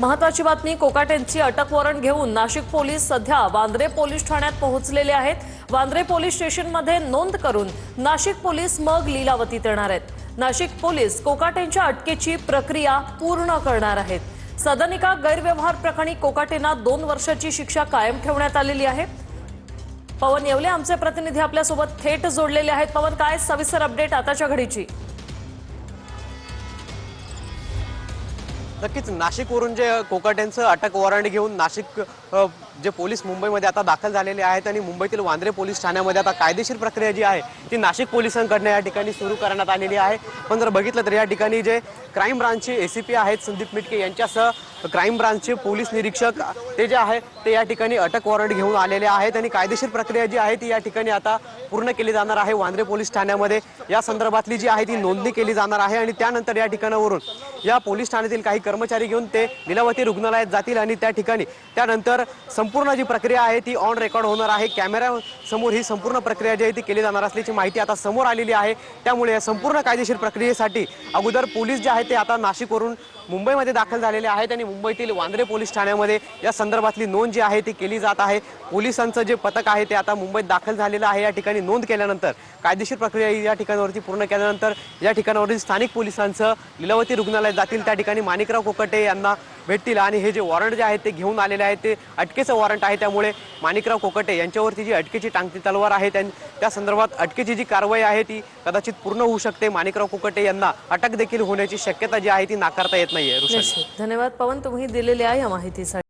महत्वाची बातमी, कोकाटेंची अटक वॉरंट घेऊन नाशिक पोलीस सध्या वांद्रे पोलीस ठाण्यात पोहोचलेले आहेत। वांद्रे पोलीस स्टेशनमध्ये नोंद करून नाशिक पोलीस मग लीलावतीत येणार आहेत। नाशिक पोलीस कोकाटेंच्या अटकेची प्रक्रिया पूर्ण करणार आहेत। सदनिका गैरव्यवहार प्रकरणी कोकाटेंना 2 वर्षाची शिक्षा कायम ठेवण्यात आलेली आहे। पवन येवले आमचे प्रतिनिधी आपल्यासोबत थेट जोडलेले आहेत। पवन, काय सविस्तर अपडेट आताच्या घडीची? नक्कीच नाशिकवरून जे कोकाटेंचं अटक वॉरंट घेऊन नाशिक जे पोलीस मुंबईमध्ये आता दाखल झालेले आहेत आणि मुंबईतील वांद्रे पोलीस ठाण्यामध्ये आता कायदेशीर प्रक्रिया जी आहे ती नाशिक पोलिसांकडून या ठिकाणी सुरू करण्यात आलेली आहे। पण जर बघितलं तर या ठिकाणी जे क्राईम ब्रांचचे एसीपी आहेत संदीप मिटके यांच्यासह क्राईम ब्रांचचे पोलीस निरीक्षक ते जे आहे ते या ठिकाणी अटक वॉरंट घेऊन आलेले आहेत आणि कायदेशीर प्रक्रिया जी आहे ती या ठिकाणी आता पूर्ण केली जाणार आहे। वांद्रे पोलीस ठाण्यामध्ये या संदर्भातली जी आहे ती नोंदणी केली जाणार आहे आणि त्यानंतर या ठिकाणावरून या पोलीस ठाण्यातील काही कर्मचारी घेऊन ते लीलावती रुग्णालयात जातील आणि त्या ठिकाणी त्यानंतर संपूर्ण जी प्रक्रिया आहे ती ऑन रेकॉर्ड होणार आहे। कॅमेरा समोर ही संपूर्ण प्रक्रिया जी आहे ती केली जाणार असल्याची माहिती आता समोर आलेली आहे। त्यामुळे या संपूर्ण कायदेशीर प्रक्रियेसाठी अगोदर पोलीस जे आहेत ते आता नाशिकवरून मुंबईमध्ये दाखल झालेले आहेत आणि मुंबईतील वांद्रे पोलीस ठाण्यामध्ये या संदर्भातली नोंद जी आहे ती केली जात आहे। पोलिसांचं जे पथक आहे ते आता मुंबईत दाखल झालेलं आहे। या ठिकाणी नोंद केल्यानंतर कायदेशीर प्रक्रिया या ठिकाणावरती पूर्ण केल्यानंतर या ठिकाणावरील स्थानिक पोलिसांचं लीलावती रुग्णालयात जातील, त्या ठिकाणी माणिकराव कोकाटे यांना भेटतील आणि हे जे वॉरंट जे आहे ते घेऊन आलेले आहे ते अटकेचं वॉरंट आहे। त्यामुळे माणिकराव कोकाटे यांच्यावरती जी अटकेची टांगती तलवार आहे त्या संदर्भात अटकेची जी कारवाई आहे ती कदाचित पूर्ण होऊ शकते। माणिकराव कोकाटे यांना अटक देखील होण्याची शक्यता जी आहे ती नाकारता येत नाहीये। धन्यवाद पवन, तुम्ही दिलेल्या या माहितीसाठी।